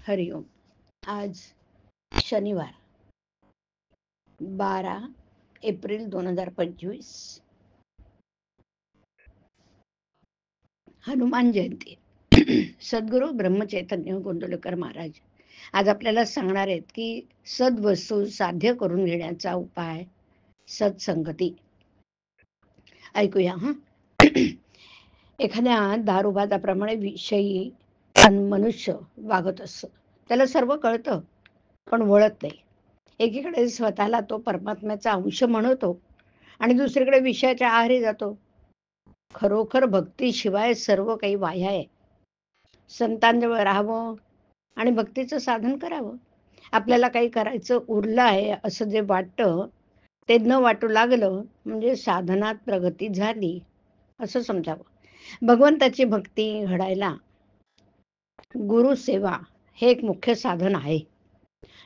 हरिओम. आज शनिवार 12 एप्रिल 2025, हनुमान जयंती. सद्गुरू ब्रह्मचैतन्य गोंदवलेकर महाराज आज आपल्याला सांगणार आहेत की सद्वस्तू साध्य करून घेण्याचा उपाय सत्संगती. ऐकूया. एखाद्या दारूबाजाप्रमाणे विषयी मनुष्य वागत असतो. त्याला सर्व कळतं पण वळत नाही. एकीकडे स्वतःला तो परमात्म्याचा अंश म्हणतो आणि दुसरीकडे विषयाच्या आहारी जातो. खरोखर भक्तीशिवाय सर्व काही वाया आहे. संतांजवळ राहावं आणि भक्तीचं साधन करावं. आपल्याला काही करायचं उरलं आहे असं जे वाटतं ते न वाटू लागलं म्हणजे साधनात प्रगती झाली असं समजावं. भगवंताची भक्ती घडायला गुरुसेवा हे एक मुख्य साधन आहे.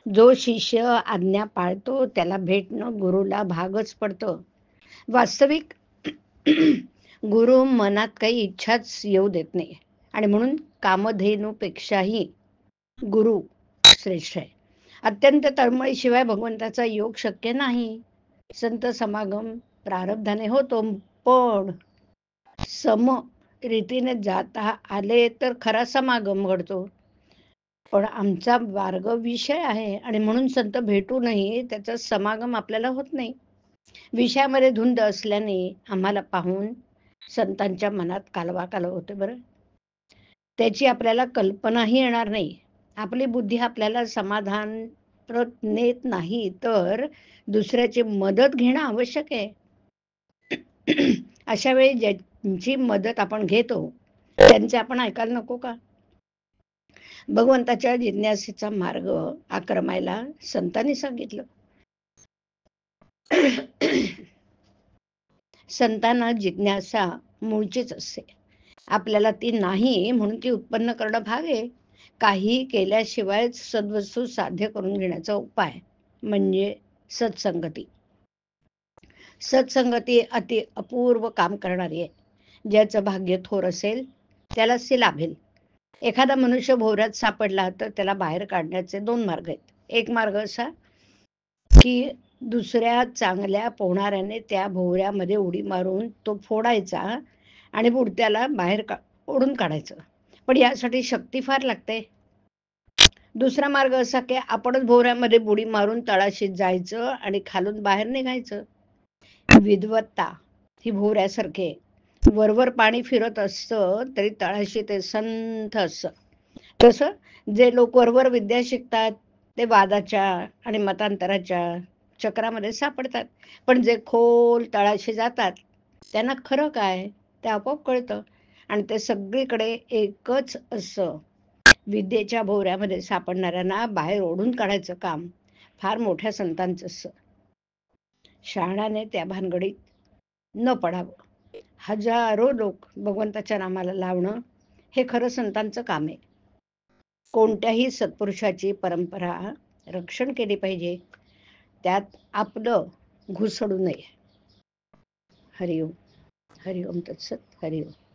जो शिष्य आज्ञा पाळतो त्याला भेटणं गुरुला भागच पडतं. वास्तविक गुरु मनात काही इच्छाच येऊ देत नाही आणि म्हणून कामधेनूपेक्षाही गुरु श्रेष्ठ आहे. अत्यंत तळमळीशिवाय भगवंताचा योग शक्य नाही. संत समागम प्रारब्धाने होतो, पण सम रीतीने जाता आले तर खरा समागम घडतो. पण आमचा मार्ग विषय आहे आणि म्हणून संत भेटूनही त्याचा समागम आपल्याला होत नाही. विषयामध्ये धुंद असल्याने आम्हाला पाहून संतांच्या मनात कालवा होते. बरं, त्याची आपल्याला कल्पनाही येणार नाही. आपली बुद्धी आपल्याला समाधान नेत नाही तर दुसऱ्याची मदत घेणं आवश्यक आहे. अशा वेळी ज्यांची मदत आपण घेतो त्यांचे आपण ऐकायला नको का? भगवंताच्या जिज्ञासेचा मार्ग आक्रमायला संतांनी सांगितलं. संतांना जिज्ञासा मूळचीच असते. आपल्याला ती नाही म्हणून ती उत्पन्न करणं भाग आहे. काही केल्याशिवाय सद्वस्तू साध्य करून घेण्याचा उपाय म्हणजे सत्संगती. सत्संगती अति अपूर्व काम करणारी आहे. ज्याचं भाग्य थोर असेल त्यालाच ती लाभेल. एखादा मनुष्य भोवऱ्यात सापडला तर त्याला बाहेर काढण्याचे 2 मार्ग आहेत. एक मार्ग असा की दुसऱ्या चांगल्या पोहणाऱ्याने त्या भोवऱ्यामध्ये उडी मारून तो फोडायचा आणि बुडत्याला बाहेर ओढून काढायचं. पण यासाठी शक्ती फार लागते. दुसरा मार्ग असा की आपणच भोवऱ्यामध्ये बुडी मारून तळाशी जायचं आणि खालून बाहेर निघायचं. विद्वत्ता ही भोवऱ्यासारखे वरवर पाणी फिरत असतं तरी तळाशी ते संथ असतं. तसं जे लोक वरवर विद्या शिकतात ते वादाच्या आणि मतांतराच्या चक्रामध्ये सापडतात. पण जे खोल तळाशी जातात त्यांना खरं काय ते आपोआप कळतं आणि ते सगळीकडे एकच असं. विद्येच्या भोवऱ्यामध्ये सापडणाऱ्यांना बाहेर ओढून काढायचं काम फार मोठ्या संतांचं असतं. शहाण्याने त्या भानगडीत न पडावं. हजारो लोक भगवंताच्या नामाला लावणं हे खरं संतांचं काम आहे. कोणत्याही सत्पुरुषाची परंपरा रक्षण केली पाहिजे, त्यात आपलं घुसडू नये. हरिओम. हरिओम तत्सत. हरिओम.